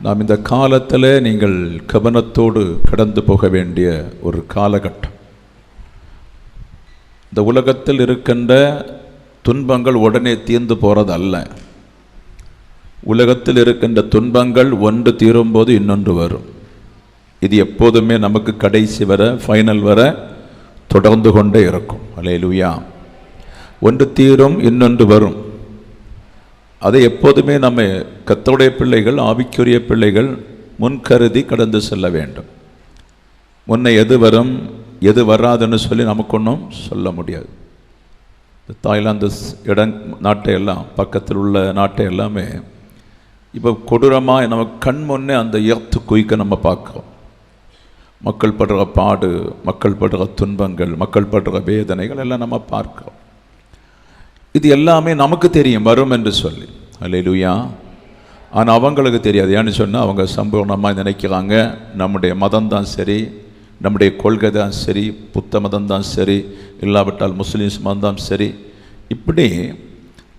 நாம் இந்த காலத்தில் நீங்கள் கவனத்தோடு கடந்து போக வேண்டிய ஒரு காலகட்டம். இந்த உலகத்தில் இருக்கின்ற துன்பங்கள் உடனே தீர்ந்து போகிறதல்ல. உலகத்தில் இருக்கின்ற துன்பங்கள் ஒன்று தீரும்போது இன்னொன்று வரும். இது எப்போதுமே நமக்கு கடைசி வர, ஃபைனல் வர தொடர்ந்து கொண்டே இருக்கும். அல்லேலூயா. ஒன்று தீரும், இன்னொன்று வரும். அதை எப்போதுமே நம்ம கர்த்தருடைய பிள்ளைகள், ஆவிக்குரிய பிள்ளைகள் முன்கருதி கடந்து செல்ல வேண்டும். முன்ன எது வரும் எது வராதுன்னு சொல்லி நமக்கு ஒன்றும் சொல்ல முடியாது. தாய்லாந்து நாட்டையெல்லாம், பக்கத்தில் உள்ள நாட்டை எல்லாமே இப்போ கொடூரமாக நம்ம கண் முன்னே அந்த எர்த்து குயிக்க நம்ம பார்க்குறோம். மக்கள் படுற பாடு, மக்கள் படுற துன்பங்கள், மக்கள் படுற வேதனைகள் எல்லாம் நம்ம பார்க்கிறோம். இது எல்லாமே நமக்கு தெரியும் வரும் என்று சொல்லி. அல்லேலூயா. ஆனால் அவங்களுக்கு தெரியாது. ஏன்னு சொன்னால் அவங்க சம்பூர்ணமாக நினைக்கிறாங்க, நம்முடைய மதம் தான் சரி, நம்முடைய கொள்கை தான் சரி, புத்த மதம் தான் சரி, இல்லாவிட்டால் முஸ்லீம்ஸ் மதம் தான் சரி. இப்படி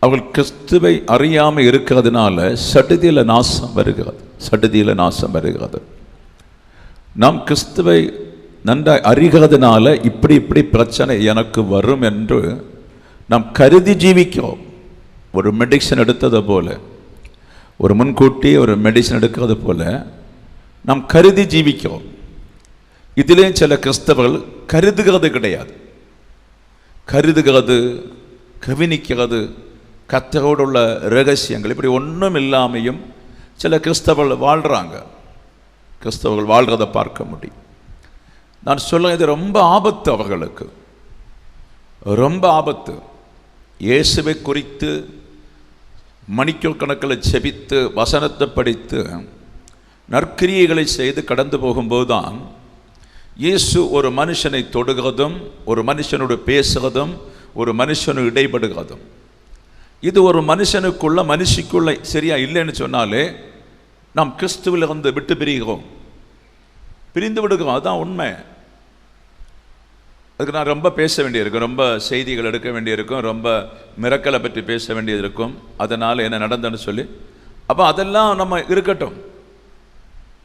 அவர்கள் கிறிஸ்துவை அறியாமல் இருக்கிறதுனால சடுதியில் நாசம் வருகிறது. சடுதியில் நாசம் வருகிறது. நாம் கிறிஸ்துவை நன்றாக அறிகிறதுனால இப்படி இப்படி பிரச்சனை எனக்கு வரும் என்று நாம் கருதி ஜீவிக்கிறோம். ஒரு மெடிசன் எடுத்தது போல, ஒரு முன்கூட்டி ஒரு மெடிசன் எடுக்கிறது போல நாம் கருதி ஜீவிக்கிறோம். இதிலே சில கிறிஸ்தவர்கள் கருதுகிறது கிடையாது. கருதுகிறது, கவனிக்கிறது, கர்த்தரோடுள்ள ரகசியங்கள், இப்படி ஒன்றும் இல்லாமையும் சில கிறிஸ்தவர்கள் வாழ்கிறாங்க. கிறிஸ்தவர்கள் வாழ்கிறத பார்க்க முடியும். நான் சொல்ல, இது ரொம்ப ஆபத்து, அவர்களுக்கு ரொம்ப ஆபத்து. இயேசுவை குறித்து மணிக்கணக்கில் செபித்து வசனத்தை படித்து நற்கிரியைகளை செய்து கடந்து போகும்போது தான் இயேசு ஒரு மனுஷனை தொடுகிறதும், ஒரு மனுஷனோடு பேசுகிறதும், ஒரு மனுஷனோடு இடைபடுகிறதும். இது ஒரு மனுஷனுக்குள்ள மனுஷிக்குள்ள சரியா இல்லைன்னு சொன்னாலே நாம் கிறிஸ்துவிலிருந்து விட்டு பிரிகிறோம், பிரிந்து விடுகிறோம். அதுதான் உண்மை. அதுக்கு நான் ரொம்ப பேச வேண்டியிருக்கும், ரொம்ப செய்திகள் எடுக்க வேண்டியிருக்கும், ரொம்ப மிரக்கலை பற்றி பேச வேண்டியது இருக்கும். அதனால் என்ன நடந்ததுன்னு சொல்லி, அப்போ அதெல்லாம் நம்ம இருக்கட்டும்.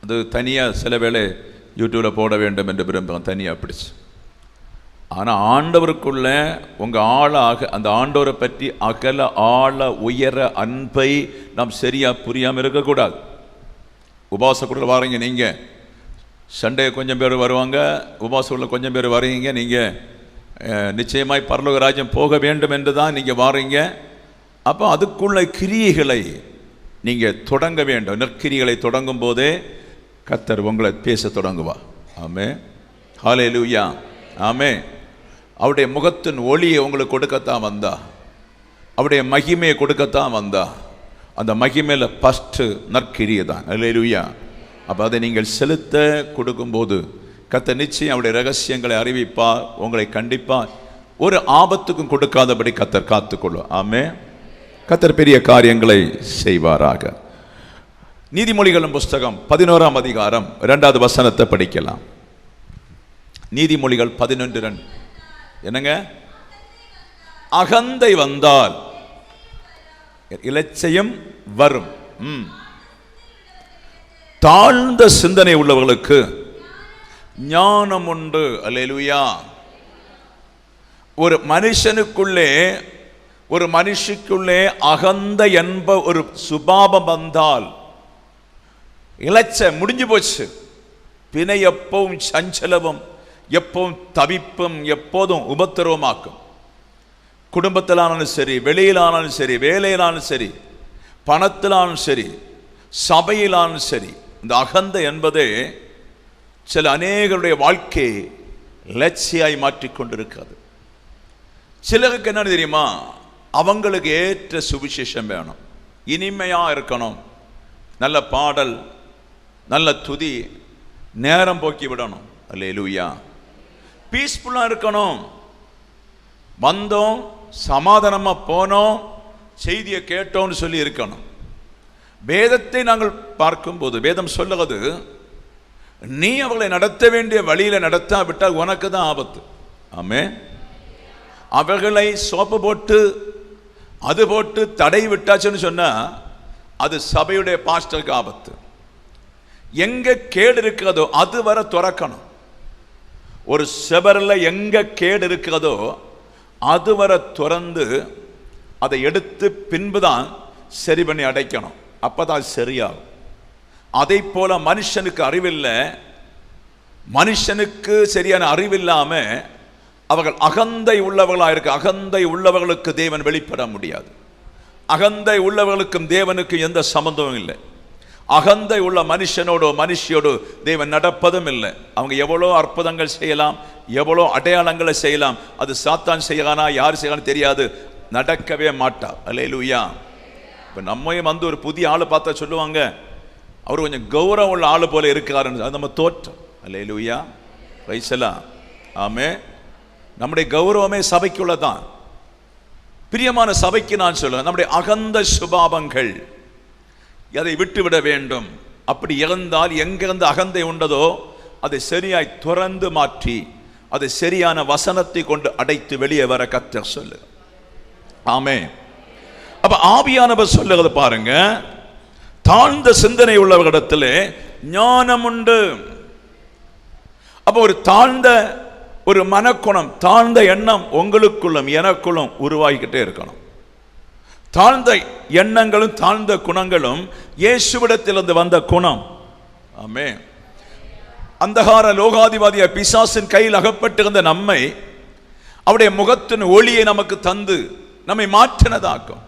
அது தனியாக சில வேளை யூடியூப்பில் போட வேண்டும் என்று விரும்புகிறோம், தனியாக பிடிச்சு. ஆனால் ஆண்டவருக்குள்ள உங்கள் ஆளாக அந்த ஆண்டவரை பற்றி அகல ஆழ உயர அன்பை நாம் சரியாக புரியாமல் இருக்கக்கூடாது. உபாச கூட வாரீங்க நீங்கள், சண்டே கொஞ்சம் பேர் வருவாங்க, உபாசத்தில் கொஞ்சம் பேர் வரீங்க. நீங்கள் நிச்சயமாய் பரலோக ராஜ்யம் போக வேண்டும் என்று தான் நீங்கள் வாரீங்க. அப்போ அதுக்குள்ள கிரியைகளை நீங்கள் தொடங்க வேண்டும். நற்கிரிகளை தொடங்கும் போதே கர்த்தர் உங்களை பேச தொடங்குவா. ஆமே, ஹல்லேலூயா, ஆமே. அவருடைய முகத்தின் ஒளியை உங்களுக்கு கொடுக்கத்தான் வந்தா, அவருடைய மகிமையை கொடுக்கத்தான் வந்தா. அந்த மகிமையில் ஃபஸ்ட்டு நற்கிரியை தான். ஹல்லேலூயா. அப்போ அதை நீங்கள் செலுத்த கொடுக்கும்போது கர்த்தர் நிச்சயம் அவருடைய ரகசியங்களை அறிவிப்பார், உங்களை கண்டிப்பார். ஒரு ஆபத்துக்கும் கொடுக்காதபடி கர்த்தர் காத்துக்கொள்ளும். ஆமே. கர்த்தர் பெரிய காரியங்களை செய்வாராக. நீதிமொழிகளின் புஸ்தகம் 11ஆம் அதிகாரம் 2வது வசனத்தை படிக்கலாம். நீதிமொழிகள் 11:2. என்னங்க? அகந்தை வந்தால் இலச்சையும் வரும். தாழ்ந்த சிந்தனை உள்ளவர்களுக்கு ஞானம் உண்டு. அல்லேலூயா. ஒரு மனுஷனுக்குள்ளே, ஒரு மனுஷிக்குள்ளே அகந்த என்ப ஒரு சுபாவம் வந்தால் இலச்ச முடிஞ்சு போச்சு. பிணை எப்பவும் சஞ்சலமும், எப்பவும் தவிப்பும், எப்போதும் உபத்திரவமாக்கும். குடும்பத்திலானாலும் சரி, வெளியிலானாலும் சரி, வேலையிலானும் சரி, பணத்திலானும் சரி, சபையிலானும் சரி, இந்த அகந்த என்பதே சில அநேகருடைய வாழ்க்கையை லட்சியாய் மாற்றிக்கொண்டிருக்கிறது. சிலருக்கு என்ன தெரியுமா, அவங்களுக்கு ஏற்ற சுவிசேஷம் வேணும், இனிமையா இருக்கணும், நல்ல பாடல், நல்ல துதி, நேரம் போக்கி விடணும். அல்லேலூயா. பீஸ்ஃபுல்லா இருக்கணும். வந்தோம், சமாதானமா போனோம், செய்தியை கேட்டோம்னு சொல்லி இருக்கணும். வேதத்தை நாங்கள் பார்க்கும்போது வேதம் சொல்லுவது, நீ அவளை நடத்த வேண்டிய வழியில நடத்தாவிட்டால் உனக்கு தான் ஆபத்து. ஆமே. அவர்களை சோப்பு போட்டு அது போட்டு தடை விட்டாச்சுன்னு சொன்னா அது சபையுடைய பாஸ்டருக்கு ஆபத்து. எங்க கேடு இருக்கிறதோ அது வரை துறக்கணும். ஒரு செவரில் எங்க கேடு இருக்கிறதோ அது வரை துறந்து அதை எடுத்து பின்புதான் சரி பண்ணி அடைக்கணும். அப்பதான் சரியாகும். அதை போல மனுஷனுக்கு அறிவில்லை. மனுஷனுக்கு சரியான அறிவில்லாம அவர்கள் அகந்தை உள்ளவர்களாக இருக்க. அகந்தை உள்ளவர்களுக்கு தேவன் வெளிப்பட முடியாது. அகந்தை உள்ளவர்களுக்கும் தேவனுக்கு எந்த சம்பந்தமும் இல்லை. அகந்தை உள்ள மனுஷனோடு மனுஷியோடு தேவன் நடப்பதும் இல்லை. அவங்க எவ்வளோ அற்புதங்கள் செய்யலாம், எவ்வளோ அடையாளங்களை செய்யலாம், அது சாத்தான் செய்யறானா யார் செய்யறான்னு தெரியாது, நடக்கவே மாட்டா. அல்லேலூயா. இப்போ நம்மையும் வந்து ஒரு புதிய ஆளு பார்த்தா சொல்லுவாங்க, அவர் கொஞ்சம் கௌரவம் உள்ள ஆளு போல இருக்கிறாருன்னு. அது நம்ம தோற்றம். அல்லேலூயா, பிரைஸ் எல்லாம். ஆமே. நம்முடைய கௌரவமே சபைக்குள்ளதான். பிரியமான சபைக்கு நான் சொல்லுவேன், நம்முடைய அகந்த சுபாவங்கள் அதை விட்டுவிட வேண்டும். அப்படி இறந்தால் எங்கிருந்து அகந்தை உண்டதோ அதை சரியாய் துறந்து மாற்றி அதை சரியான வசனத்தை கொண்டு அடைத்து வெளியே வர கர்த்தர் சொல்லு. ஆமே. அப்ப ஆவியானவர் சொல்லுகிறது பாருங்க, தாழ்ந்த சிந்தனை உள்ளவர்களிடத்தில் ஞானம் உண்டு. அப்ப ஒரு தாழ்ந்த ஒரு மனக்குணம், தாழ்ந்த எண்ணம் உங்களுக்குள்ளும் எனக்குள்ளும் உருவாகிக்கிட்டே இருக்கணும். தாழ்ந்த எண்ணங்களும் தாழ்ந்த குணங்களும் இயேசுவிடத்திலிருந்து வந்த குணம். ஆமே. அந்தகார லோகாதிபதிய பிசாசின் கையில் அகப்பட்டிருந்த நம்மை அவருடைய முகத்தின் ஒளியை நமக்கு தந்து நம்மை மாற்றினதாக்கும்.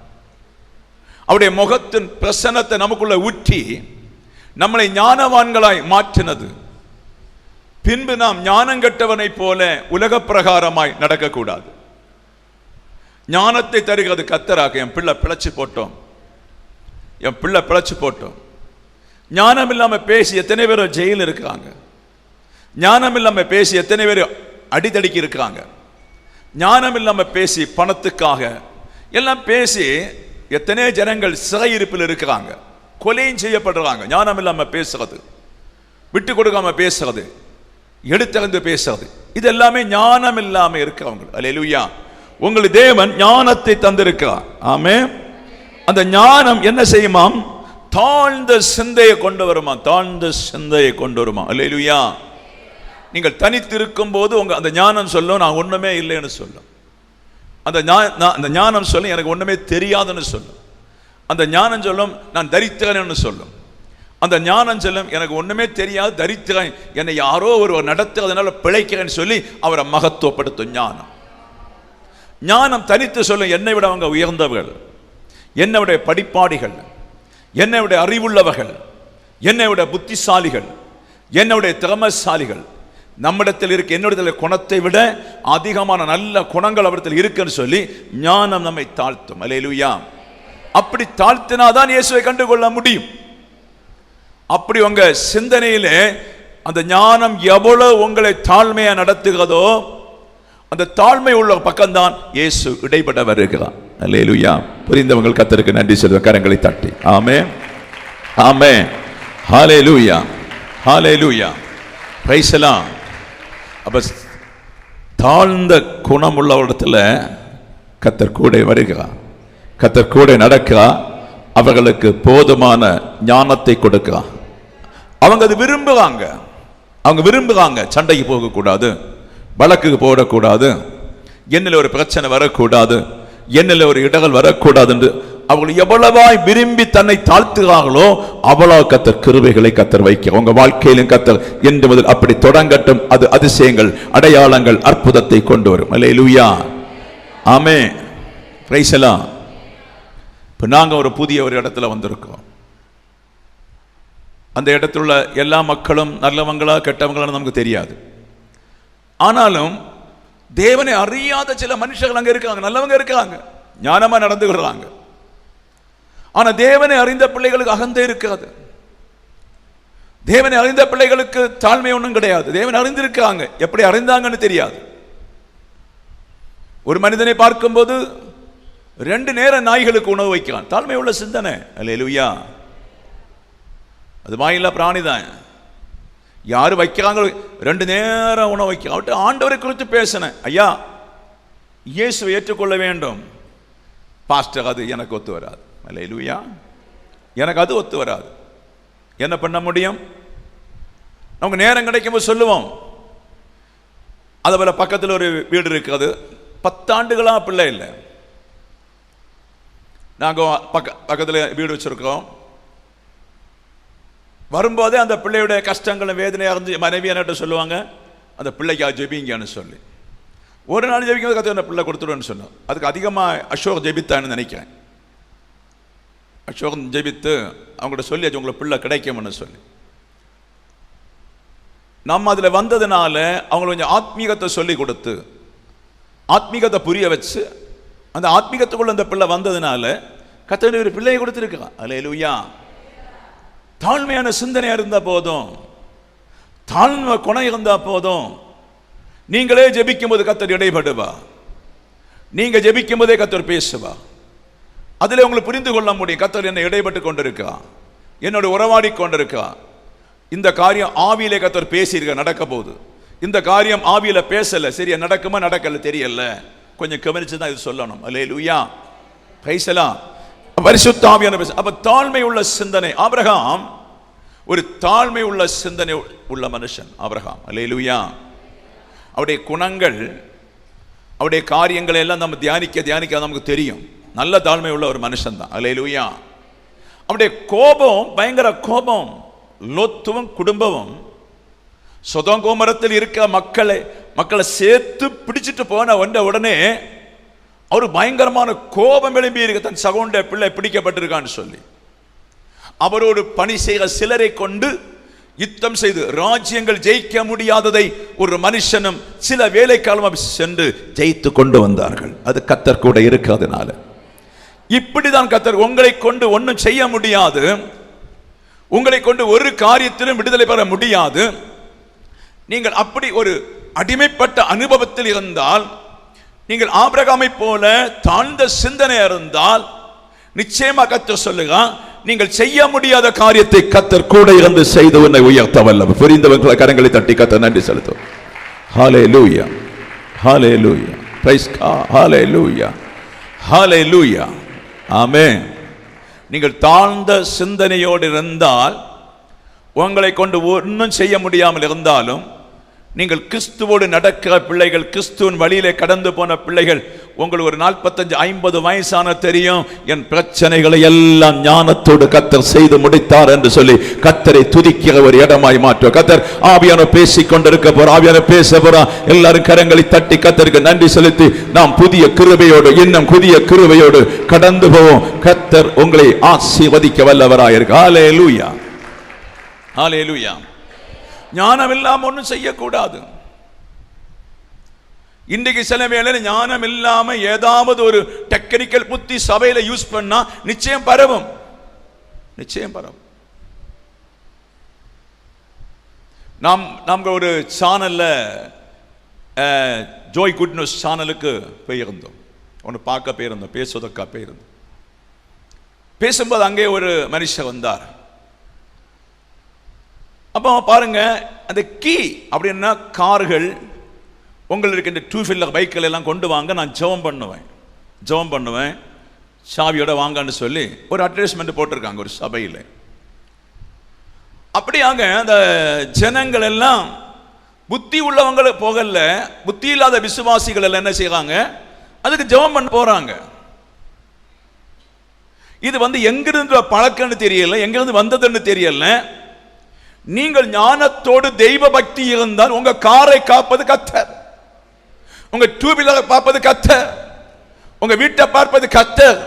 அவருடைய முகத்தின் பிரசன்னத்தை நமக்குள்ள ஊற்றி நம்மளை ஞானவான்களாய் மாற்றினது. பின்பு நாம் ஞானம் கெட்டவனை போல உலக பிரகாரமாய் நடக்கக்கூடாது. ஞானத்தை தருகிறது கர்த்தராக. என் பிள்ளை பிழைச்சு போட்டோம், என் பிள்ளை பிழைச்சு போட்டோம். ஞானம் இல்லாம பேசி எத்தனை பேர் ஜெயிலில் இருக்கிறாங்க. ஞானம் இல்லாம பேசி எத்தனை பேர் அடிதடிக்கு இருக்கிறாங்க. ஞானம் இல்லாம பேசி பணத்துக்காக எல்லாம் பேசி எத்தனை ஜனங்கள் சிறையிருப்பில் இருக்கிறாங்க, கொலையும் செய்யப்படுறாங்க. ஞானம் இல்லாம பேசுறது, விட்டு கொடுக்காம பேசுறது, எடுத்தறிந்து பேசுறது, இது எல்லாமே ஞானம் இல்லாம இருக்கிறவங்க. அல்லேலூயா. உங்களுக்கு தேவன் ஞானத்தை தந்திருக்கிறார். ஆமே. அந்த ஞானம் என்ன செய்யுமாம்? தாழ்ந்த சிந்தையை கொண்டு வருமா, தாழ்ந்த சிந்தையை கொண்டு வருமா. அல்லேலூயா. நீங்கள் தனித்திருக்கும் போது உங்க அந்த ஞானம் சொல்லும் நான் ஒண்ணுமே இல்லைன்னு சொல்லும். அந்த ஞானம் சொல்லும் எனக்கு ஒண்ணுமே தெரியாதுன்னு சொல்லும். அந்த ஞானம் சொல்லும் நான் தரித்திரன்னு சொல்லும். அந்த ஞானம் சொல்லும் எனக்கு ஒண்ணுமே தெரியாது, தரித்திரன், என்னை யாரோ ஒருவர் நடத்துறதுனால பிழைக்கிறேன்னு சொல்லி அவரை மகத்துவப்படுத்தும் ஞானம். ஞானம் தனித்து சொல்லும் என்னை விட அவங்க உயர்ந்தவர்கள், என்னை விட படிப்பாடிகள், என்னை விட அறிவுள்ளவர்கள், என்னை விட புத்திசாலிகள், என்னை விட திறமசாலிகள். நம்மிடத்தில் இருக்க என்னுடைய குணத்தை விட அதிகமான நல்ல குணங்கள் அவரிடத்தில் இருக்குன்னு சொல்லி ஞானம் நம்மை தாழ்த்தும். அல்லேலூயா. அப்படி தாழ்த்தினாதான் இயேசுவை கண்டுகொள்ள முடியும். அப்படி உங்க சிந்தனையிலே அந்த ஞானம் எவ்வளவு உங்களை தாழ்மையா நடத்துகிறதோ அந்த தாழ்மை உள்ள பக்கம்தான் இயேசு இடைப்பட வருகிறார். அல்லேலூயா. புரிந்தவங்க கர்த்தருக்கு நன்றி சொல்லுங்க, கரங்களை தட்டி. ஆமே, ஆமே, ஹல்லேலூயா, ஹல்லேலூயா, பிரைஸ் எல்லாம். அப்ப தாழ்ந்த குணம் உள்ளவரிடத்துல கர்த்தர் கூட வருகிறார், கர்த்தர் கூட நடக்கிறார், அவர்களுக்கு போதுமான ஞானத்தை கொடுக்கிறார். அவங்க அது விரும்புகிறாங்க, அவங்க விரும்புகிறாங்க. சண்டைக்கு போகக்கூடாது, வழக்குக்கு போடக்கூடாது, என்னில் ஒரு பிரச்சனை வரக்கூடாது, என்னில் ஒரு இடர்கள் வரக்கூடாது என்று அவர்கள் எவ்வளவாய் விரும்பி தன்னை தாழ்த்துகிறார்களோ அவ்வளவு கர்த்தர் கிருபைகளை கர்த்தர் வைக்க உங்க வாழ்க்கையிலும் கர்த்தர் என்று முதல் அப்படி தொடங்கட்டும். அது அதிசயங்கள், அடையாளங்கள், அற்புதத்தை கொண்டு வரும். அல்லேலூயா. ஆமே, பிரைஸ் எல்லாம். இப்போ நாங்கள் ஒரு புதிய ஒரு இடத்துல வந்திருக்கோம். அந்த இடத்துல உள்ள எல்லா மக்களும் நல்லவங்களா கெட்டவங்களா நமக்கு தெரியாது. ஆனாலும் தேவனை அறியாத சில மனுஷர்கள் அங்க இருக்காங்க, நல்லவங்க இருக்காங்க, ஞானமா நடந்துகிறாங்க. ஆனா தேவனை அறிந்த பிள்ளைகளுக்கு அகந்தை இருக்காது. தேவனை அறிந்த பிள்ளைகளுக்கு தாழ்மை ஒன்றும் கிடையாது. தேவனை அறிந்திருக்காங்க, எப்படி அறிந்தாங்கன்னு தெரியாது. ஒரு மனிதனை பார்க்கும்போது 2 நேரம் நாய்களுக்கு உணவு வைக்கிறான், தாழ்மை உள்ள சிந்தனை. அல்லேலூயா. அது வாயில்லா பிராணி தான். யாரு வைக்கிறாங்க 2 நேரம் உணவு வைக்க. ஆண்டவரை குறித்து பேசினேன், ஐயா இயேசுவை ஏற்றுக்கொள்ள வேண்டும். பாஸ்டர் அது எனக்கு ஒத்து வராது. அல்லேலூயா. எனக்கு அது ஒத்து வராது. என்ன பண்ண முடியும்? நமக்கு நேரம் கிடைக்கும் போது சொல்லுவோம். அதுபோல பக்கத்தில் ஒரு வீடு இருக்கிறது, 10 ஆண்டுகளா பிள்ளை இல்லை. நாங்கள் பக்கத்தில் வீடு வச்சிருக்கோம். வரும்போதே அந்த பிள்ளையுடைய கஷ்டங்களை வேதனை அறிஞ்சு மனைவி என்கிட்ட சொல்லுவாங்க, அந்த பிள்ளைக்காக ஜெபிங்கன்னு சொல்லி. ஒரு நாள் ஜெபிக்கும் போது அந்த பிள்ளை கொடுத்துருவேன்னு சொன்னோம். அதுக்கு அதிகமாக அசோக் ஜெபித்தான்னு நினைக்கிறேன். அசோகன் ஜெபித்து அவங்கள்ட்ட சொல்லியாச்சு, உங்களுக்கு பிள்ளை கிடைக்கும்னு சொல்லி. நம்ம அதில் வந்ததுனால அவங்களுக்கு கொஞ்சம் ஆத்மீகத்தை சொல்லி கொடுத்து ஆத்மீகத்தை புரிய வச்சு அந்த ஆத்மீகத்துக்குள்ள அந்த பிள்ளை வந்ததுனால கர்த்தர் ஒரு பிள்ளையை கொடுத்துருக்கான். அல்லேலூயா. தாழ்மையான சிந்தனையா இருந்தா போதும், தாழ்மை குணம் இருந்தா போதும். நீங்களே ஜெபிக்கும் போது கர்த்தர் இடைபடுவா, நீங்க ஜெபிக்கும் போதே கர்த்தர் பேசுவா. அதில் உங்களுக்கு புரிந்து கொள்ள முடியும், கர்த்தர் என்னை இடைப்பட்டு கொண்டிருக்கா, என்னோட உறவாடி கொண்டிருக்கா. இந்த காரியம் ஆவியிலே கர்த்தர் பேசியிருக்க நடக்க போகுது, இந்த காரியம் ஆவியில பேசல, சரியா நடக்குமா நடக்கல தெரியல, கொஞ்சம் கவனிச்சுதான் இது சொல்லணும். அல்லேலூயா. பிரைஸ்லாம். பரிசுத்த ஆவியான பேச. அப்ப தாழ்மை உள்ள சிந்தனை. ஆபிரகாம் ஒரு தாழ்மை உள்ள சிந்தனை உள்ள மனுஷன். ஆபிரகாம். அல்லேலூயா. அவருடைய குணங்கள், அவருடைய காரியங்களை எல்லாம் நம்ம தியானிக்க நமக்கு தெரியும். நல்ல தாழ்மை உள்ள ஒரு மனுஷன் தான். அல்லேலூயா. அவருடைய கோபம் பயங்கர கோபம். லோத்துவும் குடும்பமும் சொதோம் கோமரத்தில் இருக்க மக்களை சேர்த்து பிடிச்சிட்டு போன உடனே அவர் பயங்கரமான கோபம் எழும்பி இருக்க, தன் சகோதர பிள்ளை பிடிக்கப்பட்டிருக்கான்னு சொல்லி அவரோடு பணி செய்கிற சிலரை கொண்டு யுத்தம் செய்து ராஜ்யங்கள் ஜெயிக்க முடியாததை ஒரு மனுஷனும் சில வேலைக்காலம் சென்று ஜெயித்து கொண்டு வந்தார்கள். அது கர்த்தர் கூட இருக்காதனால. இப்படிதான் கர்த்தர் உங்களை கொண்டு ஒன்றும் செய்ய முடியாது, உங்களை கொண்டு ஒரு காரியத்திலும் விடுதலை பெற முடியாது. நீங்கள் அப்படி ஒரு அடிமைப்பட்ட அனுபவத்தில் இருந்தால், நீங்கள் ஆபிரகாமை போல தாழ்ந்த சிந்தனை இருந்தால், நிச்சயமா கர்த்தர் சொல்லுங்க, நீங்கள் செய்ய முடியாத காரியத்தை கர்த்தர் கூட இருந்து செய்து உன்னை உயர்த்த வல்லவர். புரிந்தவர்களை கரங்களை தட்டி கர்த்தர் நன்றி செலுத்துவோம். ஹல்லேலூயா, ஹல்லேலூயா, பிரைஸ் காட், ஹல்லேலூயா, ஹல்லேலூயா, ஆமென். நீங்கள் தாழ்ந்த சிந்தனையோடு இருந்தால், உங்களை கொண்டு ஒன்றும் செய்ய முடியாமல் இருந்தாலும், நீங்கள் கிறிஸ்துவோடு நடக்கிற பிள்ளைகள், கிறிஸ்துவின் வழியிலே கடந்து போன பிள்ளைகள், உங்களுக்கு ஒரு 45-50 வயசான தெரியும், என் பிரச்சனைகளை எல்லாம் ஞானத்தோடு கர்த்தர் செய்து முடித்தார் என்று சொல்லி கர்த்தரை துதிக்கிற ஒரு இடமாய் மாற்றுவோம். கர்த்தர் ஆவியான பேசிக் கொண்டிருக்க போற, ஆவியான பேச போற. எல்லாரும் கரங்களை தட்டி கர்த்தருக்கு நன்றி செலுத்தி நாம் புதிய கிருபையோடு, இன்னும் புதிய கிருபையோடு கடந்து போவோம். கர்த்தர் உங்களை ஆசீர்வதிக்க வல்லவராயிருக்கு. ஹல்லேலூயா, ஹல்லேலூயா. ஞானம் இல்லாம ஒன்றும் செய்யக்கூடாது. இன்றைக்கு சில வேளையில் ஞானம் இல்லாம ஏதாவது ஒரு டெக்னிக்கல் புத்தி சபையில யூஸ் பண்ணா நிச்சயம் பரவும், நிச்சயம் பரவும். நாம் ஒரு சேனல்ல ஜோய் குட் நியூஸ் சேனலுக்கு போயிருந்தோம், ஒன்று பார்க்க போயிருந்தோம், பேசுவதற்காக போயிருந்தோம். பேசும்போது அங்கே ஒரு மனுஷன் வந்தார். அப்போ பாருங்க, அந்த கீ அப்படின்னா கார்கள், உங்களுக்கு இந்த 2 வீலர் பைக்கில் எல்லாம் கொண்டு வாங்க, நான் ஜெபம் பண்ணுவேன், சாவியோட வாங்கன்னு சொல்லி ஒரு அட்வர்டைஸ்மெண்ட் போட்டிருக்காங்க ஒரு சபையில். அப்படியாங்க அந்த ஜனங்கள் எல்லாம் புத்தி உள்ளவங்களுக்கு போகல, புத்தி இல்லாத விசுவாசிகள் எல்லாம் என்ன செய்யறாங்க, அதுக்கு ஜெபம் பண்ண போறாங்க. இது எங்கிருந்து பழக்கம்னு தெரியல, எங்கிருந்து வந்ததுன்னு தெரியல. நீங்கள் ஞானத்தோடு தெய்வ பக்தி இருந்தால் உங்க காரை காப்பது கர்த்தர், உங்க 2 வீலரை பார்ப்பது கர்த்தர், உங்க வீட்டை பார்ப்பது கர்த்தர்,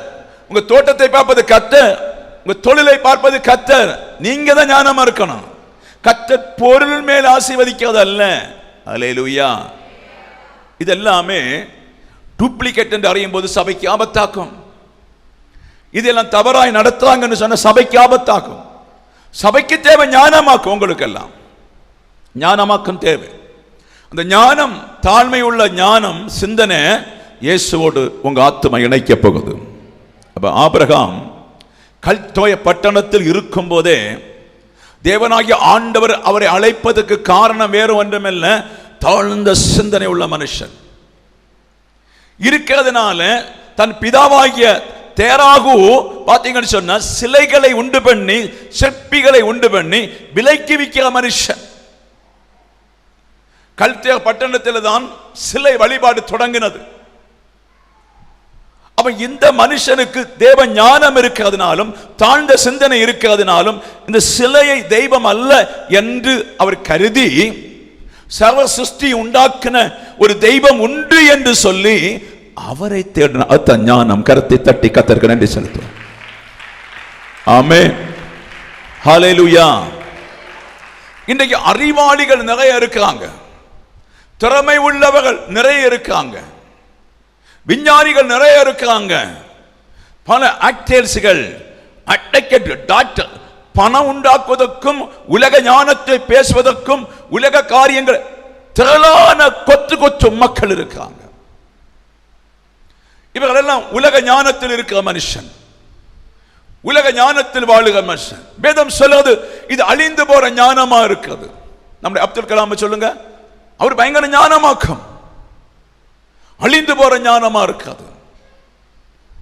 உங்க தோட்டத்தை பார்ப்பது கர்த்தர், உங்க தொழிலை பார்ப்பது கர்த்தர். நீங்க தான் ஞானமா இருக்கணும். கர்த்தர் பொருள் மேல் ஆசீர்வதிக்கிறது அல்ல. அல்லேலூயா. இதெல்லாமே டூப்ளிகேட் என்று அறியும் போது சபைக்கு ஆபத்தாக்கும். இதெல்லாம் தவறாய் நடத்துறாங்கன்னு சொன்ன சபைக்கு ஆபத்தாக்கும். சபைக்கு தேவை ஞானமாக்கும், உங்களுக்கெல்லாம் ஞானமாக்கும் தேவை. அந்த ஞானம், தாழ்மை உள்ள ஞானம், சிந்தனை இயேசுவோடு உங்க ஆத்துமா இணைக்க போகுது. அப்ப ஆபிரகாம் கல்தோய பட்டணத்தில் இருக்கும் போதே தேவனாகிய ஆண்டவர் அவரை அழைப்பதற்கு காரணம் வேறு ஒன்றுமில்ல, தாழ்ந்த சிந்தனை உள்ள மனுஷன் இருக்கிறதுனால தன் பிதாவாகிய தேராகு பாத்தீங்கன்னு சொன்னா சிலைகளை உண்டு பண்ணி, சிற்பிகளை உண்டு பண்ணி விலைக்கு விற்கிற மனுஷன். கல்தே பட்டணத்தில் தான் சிலை வழிபாடு தொடங்கினது. அப்ப இந்த மனுஷனுக்கு தேவ ஞானம் இருக்கிறதுனாலும் தாழ்ந்த சிந்தனை இருக்கிறதுனாலும் இந்த சிலையை தெய்வம் அல்ல என்று அவர் கருதி சர்வ சிருஷ்டி உண்டாக்கின ஒரு தெய்வம் உண்டு என்று சொல்லி அவரை தேடின ஞானம். கரத்தை தட்டி கர்த்தருக்கு நன்றி செலுத்துவோம். ஆமென், ஹல்லேலூயா. இன்றைக்கு அறிவாளிகள் நிறைய இருக்கிறாங்க, திறமை உள்ளவர்கள் நிறைய இருக்காங்க, விஞ்ஞானிகள் நிறைய இருக்காங்க, பல ஆக்டர்ஸ்கள், டாக்டர், பணம் உண்டாக்குவதற்கும் உலக ஞானத்தை பேசுவதற்கும் உலக காரியங்கள் திரளான கொத்து கொத்து மக்கள் இருக்காங்க. இவர்கள் எல்லாம் உலக ஞானத்தில் இருக்கிற மனுஷன், உலக ஞானத்தில் வாழுகிற மனுஷன். வேதம் சொல்லுது இது அழிந்து போற ஞானமா இருக்கிறது. நம்முடைய அப்துல் கலாம் சொல்லுங்க, அவர் பயங்கர ஞானமாக்கம், அழிந்து போற ஞானமா இருக்காது.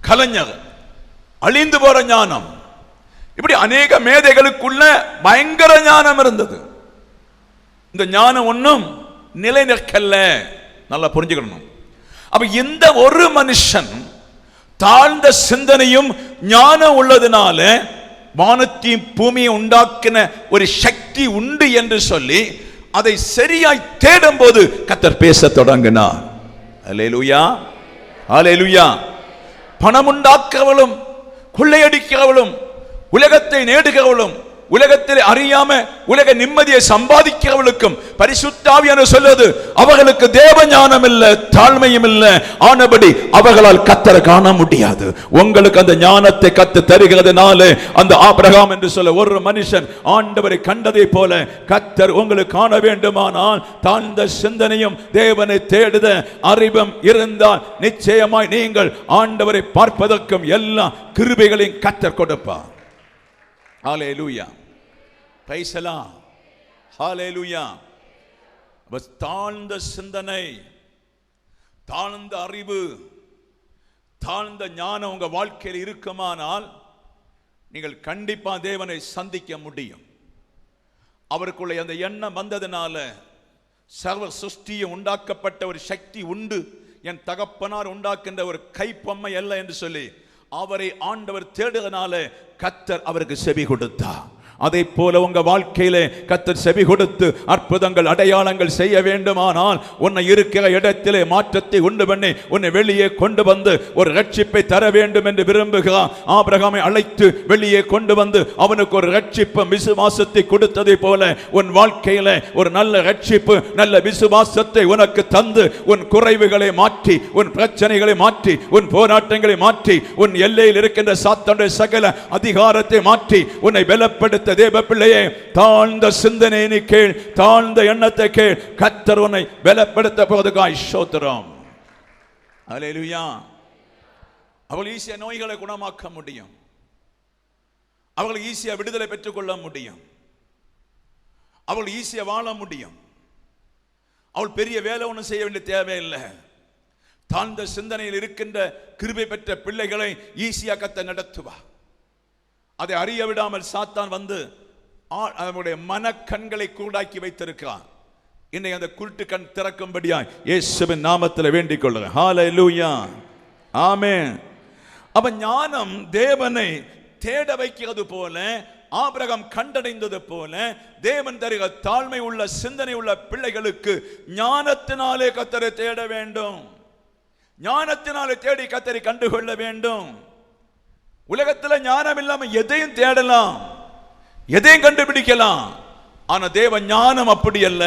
கலைஞர் அழிந்து போற ஞானம். இப்படி அநேக மேதைகளுக்குள்ள பயங்கர ஞானம் இருந்தது. இந்த ஞானம் ஒன்றும் நிலை நிற்கல, நல்லா புரிஞ்சுக்கணும். அப்ப இந்த ஒரு மனுஷன் தாழ்ந்த சிந்தனையும் ஞானம் உள்ளதுனால வானத்தையும் பூமியை உண்டாக்கின ஒரு சக்தி உண்டு என்று சொல்லி அதை சரியாய் தேடும் போது கர்த்தர் பேச தொடங்கினார். அல்லேலூயா, அல்லேலூயா. பணம் உண்டாக்குறவளும் கொள்ளையடிக்கிறவளும் உலகத்தை நேடுகிறவளும் உலகத்தில் அறியாம உலக நிம்மதியை சம்பாதிக்கிறவளுக்கும் பரிசுத்த ஆவியானவர் சொல்லுது அவர்களுக்கு தேவ ஞானம் இல்ல, தாழ்மையும் இல்ல, ஆனபடி அவர்களால் கர்த்தரை காண முடியாது. உங்களுக்கு அந்த ஞானத்தை கர்த்தர் தருகிறதுனால அந்த ஆபிரகாம் என்று சொல்ல ஒரு மனுஷன் ஆண்டவரை கண்டதை போல கர்த்தர் உங்களுக்கு காண வேண்டுமானால் தாழ்ந்த சிந்தனையும் தேவனை தேடுத அறிவும் இருந்தால் நிச்சயமாய் நீங்கள் ஆண்டவரை பார்ப்பதற்கும் எல்லா கிருபைகளையும் கர்த்தர் கொடுப்பார். ஹல்லேலூயா, பிரைஸ் தி லார்ட், ஹல்லேலூயா. தாழ்ந்த சிந்தனை, தாழ்ந்த அறிவு, தாழ்ந்த ஞானம் உங்க வாழ்க்கையில் இருக்குமானால் நீங்கள் கண்டிப்பா தேவனை சந்திக்க முடியும். அவருக்குள்ள அந்த எண்ணம் வந்ததுனால சர்வ சிருஷ்டியும் உண்டாக்கப்பட்ட ஒரு சக்தி உண்டு, என் தகப்பனார் உண்டாக்கின்ற ஒரு கைப்பொம்மை அல்ல என்று சொல்லி அவரை ஆண்டவர் தேடுதனால கர்த்தர் அவருக்கு செவி கொடுத்தார். அதை போல உங்க வாழ்க்கையில கர்த்தர் செவி கொடுத்து அற்புதங்கள் அடையாளங்கள் செய்ய வேண்டுமானால் உன்னை இருக்கிற இடத்திலே மாற்றத்தை உண்டு பண்ணி உன்னை வெளியே கொண்டு வந்து ஒரு ரட்சிப்பை தர வேண்டும் என்று விரும்புகிறார். ஆபிரகாமை அழைத்து வெளியே கொண்டு வந்து அவனுக்கு ஒரு ரட்சிப்பு விசுவாசத்தை கொடுத்ததை போல உன் வாழ்க்கையில ஒரு நல்ல ரட்சிப்பு நல்ல விசுவாசத்தை உனக்கு தந்து உன் குறைவுகளை மாற்றி உன் பிரச்சனைகளை மாற்றி உன் போராட்டங்களை மாற்றி உன் எல்லையில் இருக்கின்ற சாத்தானுடைய சகல அதிகாரத்தை மாற்றி உன்னை பலப்படுத்த தேவ பிள்ளையே தாழ்ந்த சிந்தனையை கேள், தாழ்ந்த எண்ணத்தை கேள். கர்த்தர் உன்னை பலப்படுத்த போவதற்காய் ஸ்தோத்திரம். அல்லேலூயா. அவள் ஈஸியா நோய்களை குணமாக்க முடியும், அவள் ஈஸியா விடுதலை பெற்றுக் கொள்ள முடியும், அவள் ஈஸியா வாழ முடியும். அவள் பெரிய வேலை ஒன்றும் செய்ய வேண்டிய தேவையில்லை. தாழ்ந்த சிந்தனையில் இருக்கின்ற கிருபை பெற்ற பிள்ளைகளை ஈஸியா கர்த்தர் நடத்துவா. அதை அறிய விடாமல் சாத்தான் வந்து அவனுடைய மனக்கண்களை கூடாக்கி வைத்திருக்கிறான். இன்னைக்கு அந்த குருட்டு கண் திறக்கும்படியாய் இயேசுவின் நாமத்தில் வேண்டிக் கொள்ளுங்க. ஹல்லேலூயா, ஆமென். அப்ப ஞானம் தேவனை தேட வைக்கிறது போல ஆபிரகாம் கண்டடைந்தது போல தேவன் தருகிற தாழ்மை உள்ள சிந்தனை உள்ள பிள்ளைகளுக்கு ஞானத்தினாலே கர்த்தரை தேட வேண்டும், ஞானத்தினாலே தேடி கர்த்தரை கண்டுகொள்ள வேண்டும். உலகத்தில் ஞானம் இல்லாம எதையும் தேடலாம், எதையும் கண்டுபிடிக்கலாம். ஆனா தேவ ஞானம் அப்படி அல்ல.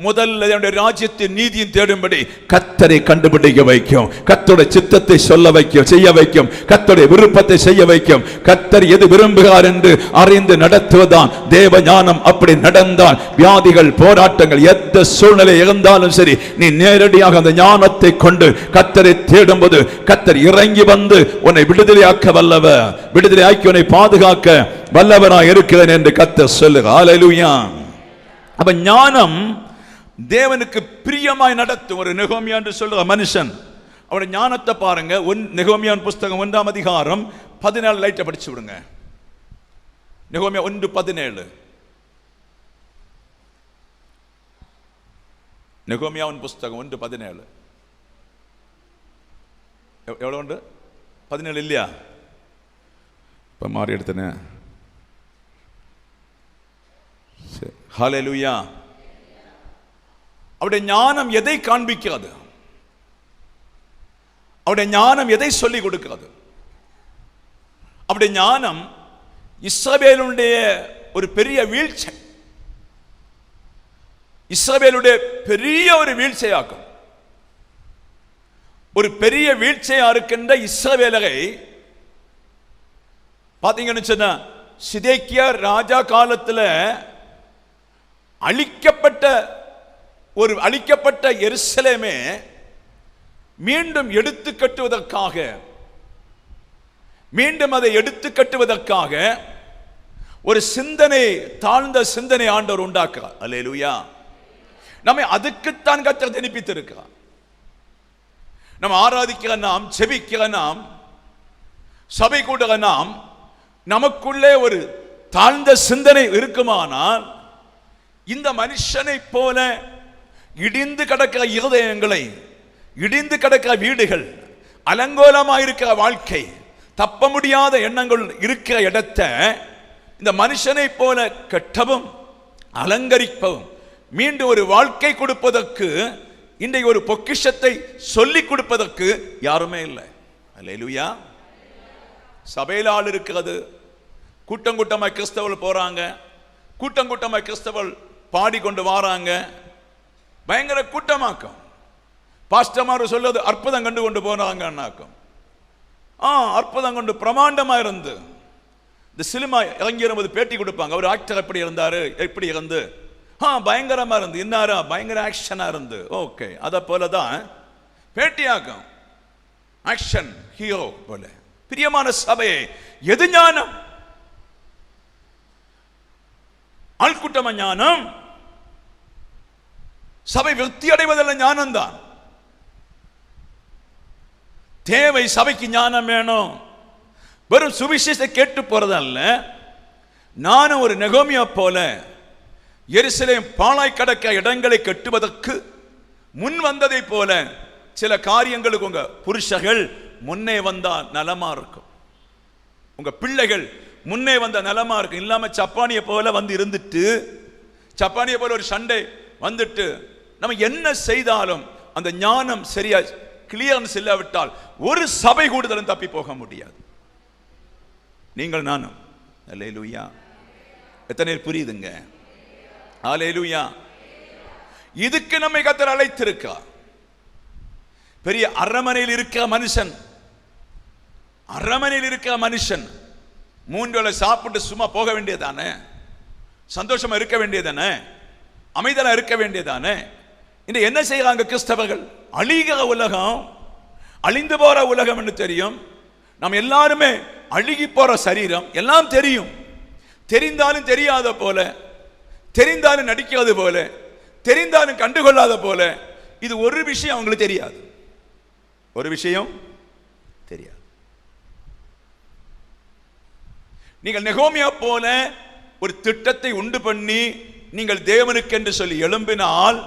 முதல்ல ராஜ்யத்தின் நீதியும் தேடும்படி கர்த்தரை கண்டுபிடிக்க வைக்கும், கர்த்தருடைய சித்தத்தை சொல்ல வைக்கும், செய்ய வைக்கும், கர்த்தருடைய விருப்பத்தை செய்ய வைக்கும். கர்த்தர் எது விரும்புகிறார் என்று அறிந்து நடத்துவதுதான் தேவ ஞானம். அப்படி நடந்தால் வியாதிகள் போராட்டங்கள் எந்த சூழ்நிலை இருந்தாலும் சரி நீ நேரடியாக அந்த ஞானத்தை கொண்டு கர்த்தரை தேடும்போது கர்த்தர் இறங்கி வந்து உன்னை விடுதலையாக்க வல்லவர், விடுதலையாக்கி உன்னை பாதுகாக்க வல்லவராய் இருக்கிறேன் என்று கர்த்தர் சொல்லுகிறார். ஹல்லேலூயா. அப்ப ஞானம் தேவனுக்கு பிரியமாய் நடத்தும் ஒரு நெகோமியா என்று சொல்லுற மனுஷன். அவருடைய ஞானத்தை பாருங்க. நெகோமியாவின் புஸ்தகம் 1ஆம் அதிகாரம் 14 லைட்டை படிச்சு விடுங்க. நெகோமியா 1:17. நெகோமியாவின் புஸ்தகம் 1:17. எவ்வளோ உண்டு? 17 இல்லையா? இப்போ மாறி எடுத்தனே. ஹல்லேலூயா. அவருடைய ஞானம் எதை காண்பிக்கிறது? அவருடைய ஞானம் எதை சொல்லிக் கொடுக்கிறது? அவருடைய ஞானம் இஸ்ரவேலுடைய ஒரு பெரிய வீழ்ச்சி, இஸ்ரவேலுடைய பெரிய ஒரு வீழ்ச்சியாக்கும். ஒரு பெரிய வீழ்ச்சியா இருக்கின்ற இஸ்ரவேலரை பாத்தீங்கன்னு சொன்னா, சிதேக்கியா ராஜா காலத்தில் அழிக்கப்பட்ட எருசலேமே மீண்டும் எடுத்து கட்டுவதற்காக, மீண்டும் அதை எடுத்து கட்டுவதற்காக ஒரு சிந்தனை, தாழ்ந்த சிந்தனை ஆண்டவர் உண்டாக்குறார். அல்லேலூயா. நம்மை அதுக்குத்தான் கர்த்தர் ஜனிப்பித்திருக்கிறார். நம்ம ஆராதிக்கிற நாம், செபிக்கிற நாம், சபை கூடுகிற நாம், நமக்குள்ளே ஒரு தாழ்ந்த சிந்தனை இருக்குமானால் இந்த மனுஷனை போல இடிந்து கிடக்கிற இருதயங்களை, இடிந்து கிடக்கிற வீடுகள், அலங்கோலமாயிருக்கிற வாழ்க்கை, தப்ப முடியாத எண்ணங்கள் இருக்கிற இடத்தை இந்த மனுஷனை போல கட்டவும் அலங்கரிப்பவும் மீண்டும் ஒரு வாழ்க்கை கொடுப்பதற்கு, இன்றைக்கு ஒரு பொக்கிஷத்தை சொல்லிக் கொடுப்பதற்கு யாருமே இல்லை. அல்லேலூயா. சபையில் ஆள் இருக்கிறது, கூட்டம் கூட்டமாக கிறிஸ்தவர்கள் போறாங்க, கூட்டம் கூட்டமாக கிறிஸ்தவர்கள் பாடிக்கொண்டு வாராங்க, பயங்கர கூட்டமாக்கும். பாஸ்டர்மார் சொல்றது அற்புதம் கண்டு கொண்டு போனாங்கன்னாக்கும். அற்புதம் கொண்டு பிரமாண்டமா இருந்து இந்த சினிமா இறங்கி வரும்போது பேட்டி கொடுப்பாங்க. அவர் ஆக்டர் எப்படி இருந்தாரு, எப்படி இருந்து, பயங்கரமா இருந்து, இன்னாரா பயங்கர ஆக்ஷனா இருந்து, ஓகே, அத போலதான் பேட்டியாக்கும். ஆக்ஷன் ஹீரோ போல. பிரியமான சபையை, எது ஞானம்? ஆள்கூட்டமா ஞானம்? சபை விருத்தி அடைவதல்ல, ஞானம் தான் தேவை. சபைக்கு ஞானம் வேணும். வெறும் சுவிசேஷத்தை கேட்டு போறதல்ல. நானும் ஒரு நெகோமியா போல எருசலேம் பாழாய் கிடக்க இடங்களை கட்டுவதற்கு முன் வந்ததை போல சில காரியங்களுக்கு உங்க புருஷர்கள் முன்னே வந்தா நலமா இருக்கும், உங்க பிள்ளைகள் முன்னே வந்த நலமா இருக்கும். இல்லாம சப்பானிய போல வந்து இருந்துட்டு, சப்பானிய போல ஒரு சண்டை வந்துட்டு நம்ம என்ன செய்தாலும் அந்த ஞானம் சரியா கிளியர்னஸ் இல்லாவிட்டால் ஒரு சபை கூடுதலும் தப்பி போக முடியாது. நீங்கள் நானும். அல்லேலூயா. எத்தனை புரியுதுங்க? அல்லேலூயா. இதுக்கு நம்மை கர்த்தர் அழைத்திருக்கிறார். பெரிய அரமனையில் இருக்கிற மனுஷன், அரமனையில் இருக்கிற மனுஷன் 3 வேளை சாப்பிட்டு சும்மா போக வேண்டியதானே, சந்தோஷமா இருக்க வேண்டியதானே, அமைதலா இருக்க வேண்டியதானே. இன்னும் என்ன செய்யறாங்க கிறிஸ்தவர்கள்? அழிகிற உலகம், அழிந்து போற உலகம் என்று தெரியும். நாம் எல்லாருமே அழுகி போற சரீரம் எல்லாம் தெரியும். தெரிந்தாலும் தெரியாத போல, தெரிந்தாலும் நடிக்கிறது போல, தெரிந்தாலும் கண்டுகொள்ளாத போல. இது ஒரு விஷயம் அவங்களுக்கு தெரியாது, ஒரு விஷயம் தெரியாது. நீங்கள் நெகோமியா போல ஒரு திட்டத்தை உண்டு பண்ணி நீங்கள் தேவனுக்கு என்று சொல்லி எழும்பினால்,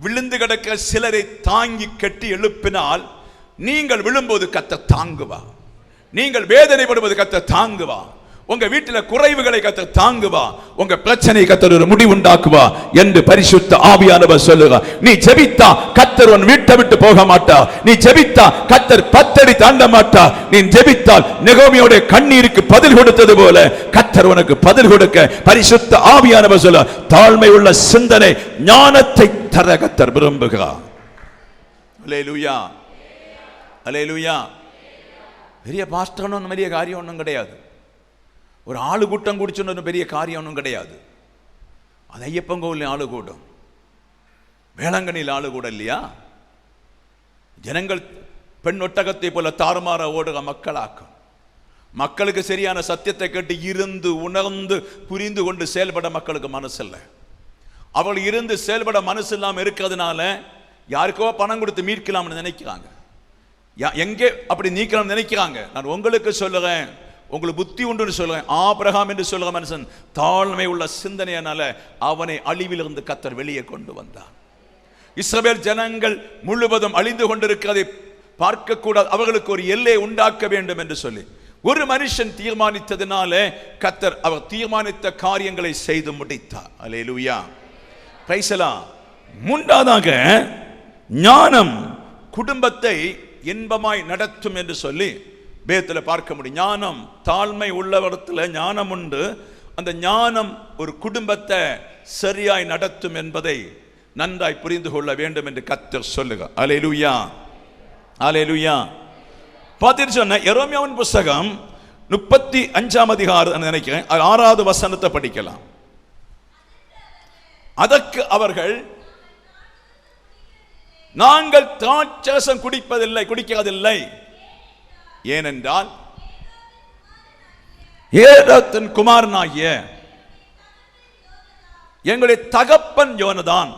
விழுந்து கிடக்கிற சிலரை தாங்கி கட்டி எழுப்பினால், நீங்கள் விழும்போது கர்த்தர் தாங்குவா, நீங்கள் வேதனைப்படுவது கர்த்தர் தாங்குவா, உங்க வீட்டில் குறைவுகளை கர்த்தர் தாங்குவா, உங்க பிரச்சனை கர்த்தர் ஒரு முடிவு உண்டாக்குவா என்று பரிசுத்த ஆவியானவர் சொல்லுகிறார். நீ ஜெபித்தா கர்த்தர் உன் வீட்டை விட்டு போக மாட்டா. நீ ஜெபித்தா கர்த்தர் 10 அடி தாண்ட மாட்டா. நீ ஜெபித்தால் நெகோமியோட கண்ணீருக்கு பதில் கொடுத்தது போல கர்த்தர் உனக்கு பதில் கொடுக்க பரிசுத்த ஆவியானவர் சொல்ல, தாழ்மை உள்ள சிந்தனை ஞானத்தை தர கர்த்தர் விரும்புகிறார். அல்லேலூயா. அல்லேலூயா. பெரிய பாஸ்டர் ஒன்றும் பெரிய காரியம் ஒன்றும் கிடையாது, ஒரு ஆளு கூட்டம் குடிச்சுன்னு பெரிய காரியம் ஒன்றும் கிடையாது. அது ஐயப்பன் கோவில் ஆளு கூட்டம், வேளாங்கண்ணியில் ஆளு கூட இல்லையா? ஜனங்கள் பெண் ஒட்டகத்தை போல தாறுமாற ஓடுக மக்களாக்கும். மக்களுக்கு சரியான சத்தியத்தை கேட்டு இருந்து உணர்ந்து புரிந்து கொண்டு செயல்பட மக்களுக்கு மனசு இல்லை. அவள் இருந்து செயல்பட மனசு இல்லாமல் இருக்கிறதுனால யாருக்கோ பணம் கொடுத்து மீட்கலாம்னு நினைக்கிறாங்க, எங்கே அப்படி நீக்கலாம் நினைக்கிறாங்க. நான் உங்களுக்கு சொல்லுறேன், உங்களுக்கு புத்தி உண்டு சொல்லுறேன். ஆபிரகாம் என்று சொல்லுற மனுஷன் தாழ்மை உள்ள சிந்தனையினால அவனை அழிவிலிருந்து கர்த்தர் வெளியே கொண்டு வந்தார். இஸ்ரவேல் ஜனங்கள் முழுவதும் அழிந்து கொண்டிருக்கிறதை பார்க்க கூடாது, அவர்களுக்கு ஒரு எல்லை உண்டாக்க வேண்டும் என்று சொல்லி ஒரு மனுஷன் தீர்மானித்ததினால கர்த்தர் அவர் தீர்மானித்த காரியங்களை செய்து முடித்தார். அல்லேலூயா, பிரைஸ் தி லார்ட். மூன்றாவதாக ஞானம் குடும்பத்தை இன்பமாய் நடத்தும் என்று சொல்லி வேதத்தில் பார்க்க முடியும். ஞானம், தாழ்மை உள்ளவரிடத்தில் ஞானம் உண்டு. அந்த ஞானம் ஒரு குடும்பத்தை சரியாய் நடத்தும் என்பதை நன்றாய் புரிந்து கொள்ள வேண்டும் என்று கர்த்தர் சொல்லுகிறார். அல்லேலூயா, அல்லேலூயா. பார்த்தீங்கன்னு சொன்ன எரேமியாவின் புத்தகம் 35ஆம் அதிகாரம் நினைக்கிறேன், 6வது வசனத்தை படிக்கலாம். அதற்கு அவர்கள், நாங்கள் திராட்சரசம் குடிக்கிறதில்லை, ஏனென்றால் ஏரோத்தின் குமாரனாகிய எங்களுடைய தகப்பன் யோனதான்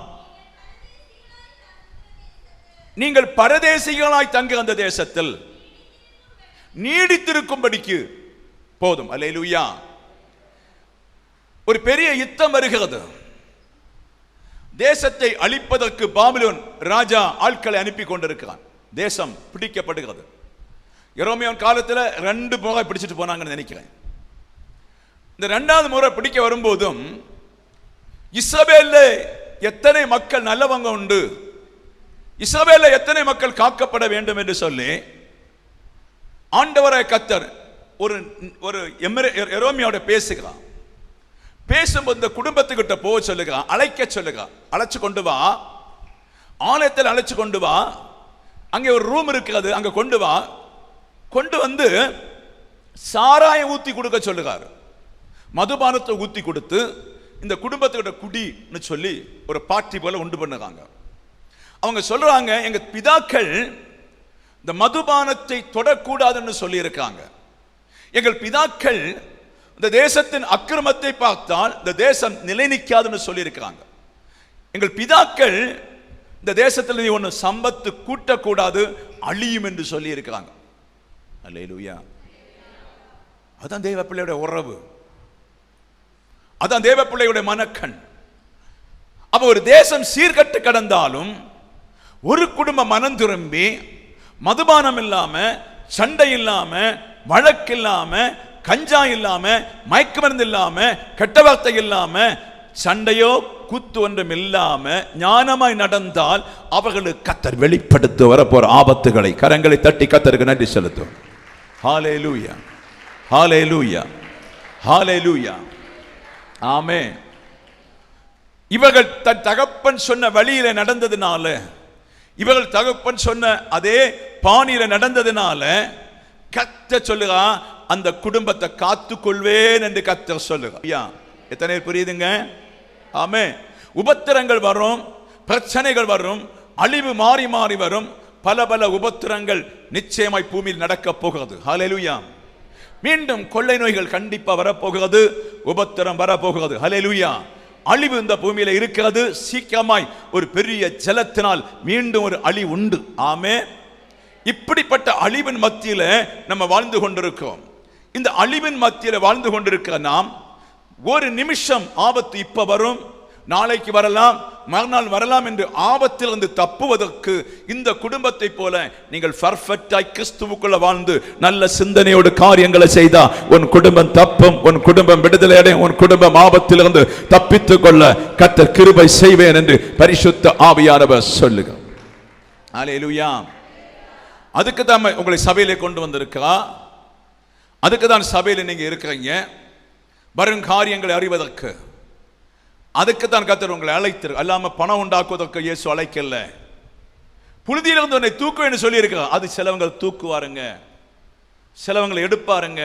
நீங்கள் பரதேசிகளாய் தங்க அந்த தேசத்தில் நீடித்திருக்கும்படிக்கு போதும். அல்லேலூயா. ஒரு பெரிய யுத்தம் வருகிறது. தேசத்தை அழிப்பதற்கு பாபிலோன் ராஜா ஆட்களை அனுப்பி கொண்டிருக்கிறான். தேசம் பிடிக்கப்படுகிறது. எரேமியாவின் காலத்தில் 2 முறை பிடிச்சிட்டு போனாங்கன்னு நினைக்கிறேன். இந்த 2வது முறை பிடிக்க வரும்போதும் இஸ்ரவேல்ல எத்தனை மக்கள் நல்லவங்க உண்டு, இஸ்ரவேல்ல எத்தனை மக்கள் காக்கப்பட வேண்டும் என்று சொல்லி ஆண்டவராய் கர்த்தர் ஒரு எரேமியாவோட பேசுகிறான். பேசும்போது இந்த குடும்பத்துக்கிட்ட போக சொல்லுகிறான், அழைக்க சொல்லுகிறான். அழைச்சு கொண்டு வா, ஆலயத்தில் அழைச்சு கொண்டு வா, அங்கே ஒரு ரூம் இருக்கிறது, அங்க கொண்டு வா. கொண்டு வந்து சாராயம் ஊத்தி கொடுக்க சொல்லுகிறார். மதுபானத்தை ஊத்தி கொடுத்து இந்த குடும்பத்துக்கிட்ட குடின்னு சொல்லி ஒரு பார்ட்டி போல உண்டு பண்ணுறாங்க. அவங்க சொல்றாங்க, எங்க பிதாக்கள் இந்த மதுபானத்தை தொடக்கூடாதுன்னு சொல்லி இருக்காங்க. எங்கள் பிதாக்கள் இந்த தேசத்தின் அக்கிரமத்தை பார்த்தால் இந்த தேசம் நிலை நிற்காதுன்னு சொல்லி இருக்கிறாங்க. எங்கள் பிதாக்கள் இந்த தேசத்தில் நீ ஒன்று சம்பத்து கூட்டக்கூடாது, அழியும் என்று சொல்லி இருக்கிறாங்க. அல்லேலூயா. அதான் தேவ பிள்ளையோட உறவு, அதான் தேவ பிள்ளையோட மனக்கண். அப்ப ஒரு தேசம் சீர்கட்டு கடந்தாலும் ஒரு குடும்பம் மனம் திரும்பி மதுபானம் இல்லாம, சண்டை இல்லாம, வழக்கு இல்லாம, கஞ்சா இல்லாம, மயக்க மருந்து இல்லாம, கெட்ட வார்த்தை இல்லாம, சண்டையோ கூத்து ஒன்றும் இல்லாம ஞானமாய் நடந்தால் அவர்களுக்கு கர்த்தர் வெளிப்படுத்த வரப்போற ஆபத்துகளை கரங்களை தட்டி கர்த்தருக்கு நன்றி செலுத்தும். ஹல்லேலூயா, ஹல்லேலூயா, ஹல்லேலூயா, ஆமென். இவர்கள் தன் தகப்பன் சொன்ன வழியில நடந்ததுனால, இவர்கள் தகப்பன் சொன்ன அதே பாணியில நடந்ததுனால கர்த்தர் சொல்லுங்க, அந்த குடும்பத்தை காத்துக்கொள்வேன் என்று கர்த்தர் சொல்லுங்க. எத்தனை புரியுதுங்க? ஆமென். உபத்திரங்கள் வரும், பிரச்சனைகள் வரும், அழிவு மாறி மாறி வரும். பல பல உபத்திரங்கள் நிச்சயமாய் பூமியில் நடக்க போகிறது. ஹல்லேலூயா. மீண்டும் கொள்ளை நோய்கள் கண்டிப்பா வரப்போகிறது, உபத்திரம் வரப்போகிறது. ஹல்லேலூயா. அழிவு இந்த பூமியில இருக்கிறது. சீக்கிரமாய் ஒரு பெரிய ஜலத்தினால் மீண்டும் ஒரு அழிவு உண்டு. ஆமென். இப்படிப்பட்ட அழிவின் மத்தியில நம்ம வாழ்ந்து கொண்டிருக்கிறோம். இந்த அழிவின் மத்தியில வாழ்ந்து கொண்டிருக்கிற நாம், ஒரு நிமிஷம் ஆபத்து இப்ப வரும், நாளைக்கு வரலாம், மறுநாள் வரலாம் என்று ஆபத்திலிருந்து தப்புவதற்கு இந்த குடும்பத்தை போல நீங்கள் பர்ஃபெக்டாய் கிறிஸ்துவுக்குள்ள வாழ்ந்து நல்ல சிந்தனையோடு காரியங்களை செய்தா உன் குடும்பம் தப்பும், உன் குடும்பம் விடுதலை அடையும், உன் குடும்பம் ஆபத்திலிருந்து தப்பித்துக் கொள்ள கர்த்தர் கிருபை செய்வேன் என்று பரிசுத்த ஆவியானவர் சொல்லுங்க. அல்லேலூயா. அதுக்கு தான் உங்களை சபையிலே கொண்டு வந்திருக்கா, அதுக்கு தான் சபையில நீங்க இருக்கிறீங்க, வரும் காரியங்களை அறிவதற்கு. அதுக்கு தான் கர்த்தர் உங்களை அழைத்திரு. அல்லாம பணம் உண்டாக்குவதற்கு இயேசு அழைக்கல. புழுதியிலிருந்து உன்னை தூக்குவேன்னு சொல்லி இருக்கிறார். அது சிலவங்க தூக்குவாருங்க, சிலவங்களை எடுப்பாருங்க,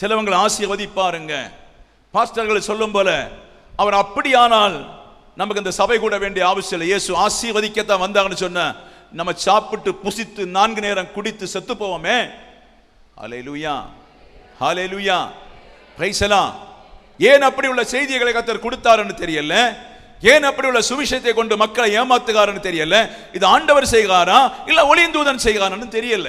சிலவங்களை ஆசீர்வதிப்பாருங்க. பாஸ்டர்கள் சொல்லும் போல அவர் அப்படியானால் நமக்கு இந்த சபை கூட வேண்டிய அவசியம் இல்லை. இயேசு ஆசீர்வதிக்கத்தான் வந்தாங்கன்னு சொன்ன நம்ம சாப்பிட்டு புசித்து 4 நேரம் குடித்து செத்து போவோமே. ஹல்லேலூயா, ஹல்லேலூயா, பிரைஸ் தி லார்ட். ஏன் அப்படி உள்ள செய்திகளை கர்த்தர் கொடுத்தாருன்னு தெரியல, ஏன் அப்படி உள்ள சுவிசேஷத்தை கொண்டு மக்களை ஏமாத்துகிறாருன்னு தெரியல. இது ஆண்டவர் செய்கிறாரா இல்ல ஒளியின் தூதன் செய்கிறான்னு தெரியல.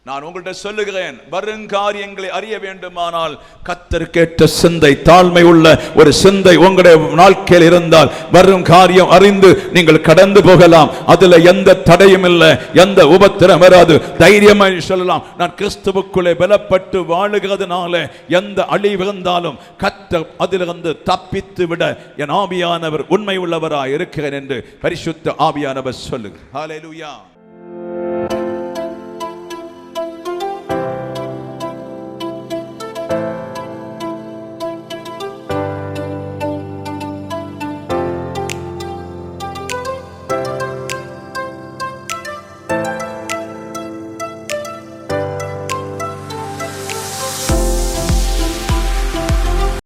நான் உங்கள்கிட்ட சொல்லுகிறேன், வருங்காரியங்களை அறிய வேண்டுமானால் கர்த்தருக்கேற்ற சிந்தை, தாழ்மை உள்ள ஒரு சிந்தை உங்களுடைய வாழ்க்கையில் இருந்தால் வரும் காரியம் அறிந்து நீங்கள் கடந்து போகலாம். அதுல எந்த தடையும் இல்லை, எந்த உபத்திரம் வராது. தைரியமாய் சொல்லலாம், நான் கிறிஸ்துவுக்குள்ளே பலப்பட்டு வாழுகிறதுனால எந்த அழிவு இருந்தாலும் கர்த்தர் அதிலிருந்து தப்பித்து விட என் ஆவியானவர் உண்மை உள்ளவராய் இருக்கிறேன் என்று பரிசுத்த ஆவியானவர் சொல்லுகிறார். ஹல்லேலூயா.